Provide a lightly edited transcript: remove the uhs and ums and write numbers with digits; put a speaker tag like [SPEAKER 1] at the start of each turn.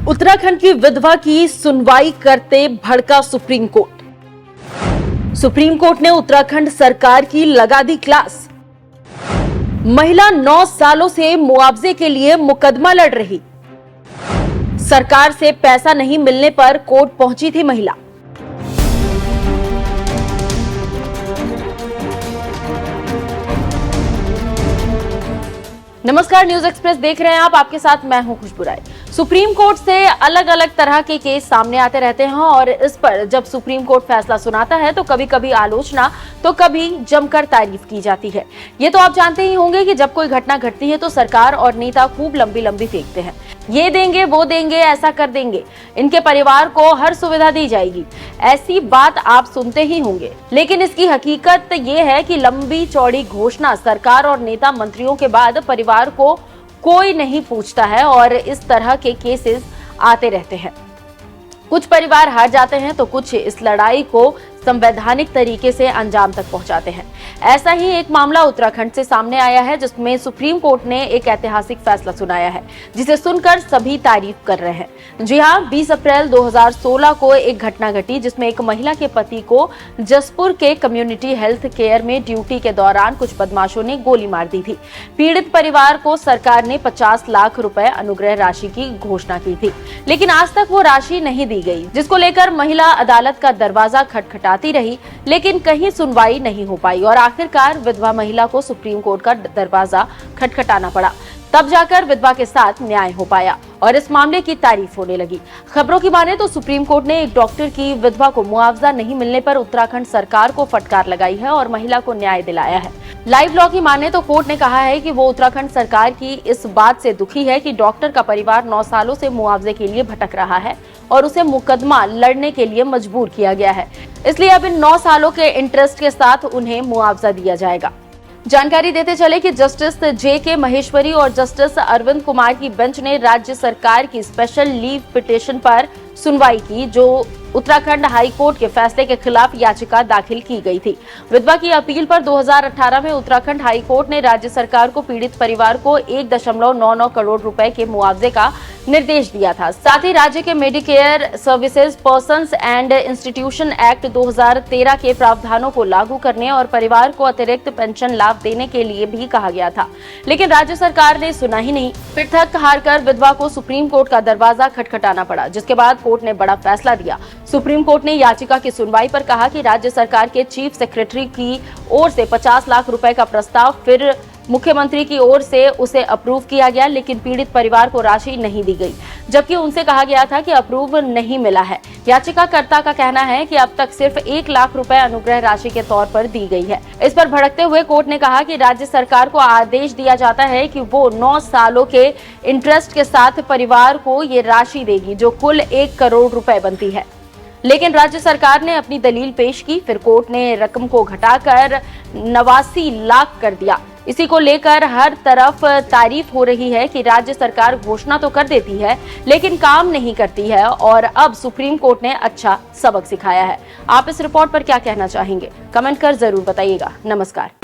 [SPEAKER 1] उत्तराखंड की विधवा की सुनवाई करते भड़का सुप्रीम कोर्ट। सुप्रीम कोर्ट ने उत्तराखंड सरकार की लगा दी क्लास। महिला 9 सालों से मुआवजे के लिए मुकदमा लड़ रही। सरकार से पैसा नहीं मिलने पर कोर्ट पहुंची थी महिला। नमस्कार, न्यूज एक्सप्रेस देख रहे हैं आप। आपके साथ मैं हूं खुशबू राय। सुप्रीम कोर्ट से अलग अलग तरह के केस सामने आते रहते हैं और इस पर जब सुप्रीम कोर्ट फैसला सुनाता है तो कभी कभी आलोचना तो कभी जमकर तारीफ की जाती है। ये तो आप जानते ही होंगे कि जब कोई घटना घटती है तो सरकार और नेता खूब लंबी लंबी फेंकते हैं। ये देंगे, वो देंगे, ऐसा कर देंगे, इनके परिवार को हर सुविधा दी जाएगी, ऐसी बात आप सुनते ही होंगे। लेकिन इसकी हकीकत ये है कि लंबी चौड़ी घोषणा सरकार और नेता मंत्रियों के बाद परिवार को कोई नहीं पूछता है और इस तरह के केसेस आते रहते हैं। कुछ परिवार हार जाते हैं तो कुछ इस लड़ाई को संवैधानिक तरीके से अंजाम तक पहुंचाते हैं। ऐसा ही एक मामला उत्तराखंड से सामने आया है जिसमें सुप्रीम कोर्ट ने एक ऐतिहासिक फैसला सुनाया है जिसे सुनकर सभी तारीफ कर रहे हैं। जी हां, 20 अप्रैल 2016 को एक घटना घटी जिसमें एक महिला के पति को जसपुर के कम्युनिटी हेल्थ केयर में ड्यूटी के दौरान कुछ बदमाशों ने गोली मार दी थी। पीड़ित परिवार को सरकार ने 50 लाख रुपए अनुग्रह राशि की घोषणा की थी, लेकिन आज तक वो राशि नहीं दी गई, जिसको लेकर महिला अदालत का दरवाजा खटखटाती रही, लेकिन कहीं सुनवाई नहीं हो पाई और आखिरकार विधवा महिला को सुप्रीम कोर्ट का दरवाजा खटखटाना पड़ा। तब जाकर विधवा के साथ न्याय हो पाया और इस मामले की तारीफ होने लगी। खबरों की माने तो सुप्रीम कोर्ट ने एक डॉक्टर की विधवा को मुआवजा नहीं मिलने पर उत्तराखंड सरकार को फटकार लगाई है और महिला को न्याय दिलाया है। लाइव लॉ की माने तो कोर्ट ने कहा है कि वो उत्तराखंड सरकार की इस बात से दुखी है कि डॉक्टर का परिवार 9 सालों से मुआवजे के लिए भटक रहा है और उसे मुकदमा लड़ने के लिए मजबूर किया गया है। इसलिए अब इन 9 सालों के इंटरेस्ट के साथ उन्हें मुआवजा दिया जाएगा। जानकारी देते चले कि जस्टिस JK महेश्वरी और जस्टिस अरविंद कुमार की बेंच ने राज्य सरकार की स्पेशल लीव पिटीशन पर सुनवाई की, जो उत्तराखंड हाई कोर्ट के फैसले के खिलाफ याचिका दाखिल की गई थी। विधवा की अपील पर 2018 में उत्तराखंड हाई कोर्ट ने राज्य सरकार को पीड़ित परिवार को 1.99 करोड़ रुपए के मुआवजे का निर्देश दिया था। साथ ही राज्य के Medicare services persons and institution act 2013 के प्रावधानों को लागू करने और परिवार को अतिरिक्त पेंशन लाभ देने के लिए भी कहा गया था, लेकिन राज्य सरकार ने सुना ही नहीं। फिर थक हारकर विधवा को सुप्रीम कोर्ट का दरवाजा खटखटाना पड़ा, जिसके बाद कोर्ट ने बड़ा फैसला दिया। सुप्रीम कोर्ट ने याचिका की सुनवाई पर कहा कि राज्य सरकार के चीफ सेक्रेटरी की ओर से 50 लाख रुपए का प्रस्ताव फिर मुख्यमंत्री की ओर से उसे अप्रूव किया गया, लेकिन पीड़ित परिवार को राशि नहीं दी गई, जबकि उनसे कहा गया था कि अप्रूव नहीं मिला है। याचिकाकर्ता का कहना है कि अब तक सिर्फ 1 लाख रुपए अनुग्रह राशि के तौर पर दी गई है। इस पर भड़कते हुए कोर्ट ने कहा कि राज्य सरकार को आदेश दिया जाता है कि वो 9 सालों के इंटरेस्ट के साथ परिवार को ये राशि देगी, जो कुल 1 करोड़ रुपए बनती है, लेकिन राज्य सरकार ने अपनी दलील पेश की। फिर कोर्ट ने रकम को घटाकर 89 लाख कर दिया। इसी को लेकर हर तरफ तारीफ हो रही है कि राज्य सरकार घोषणा तो कर देती है लेकिन काम नहीं करती है और अब सुप्रीम कोर्ट ने अच्छा सबक सिखाया है। आप इस रिपोर्ट पर क्या कहना चाहेंगे? कमेंट कर जरूर बताइएगा। नमस्कार।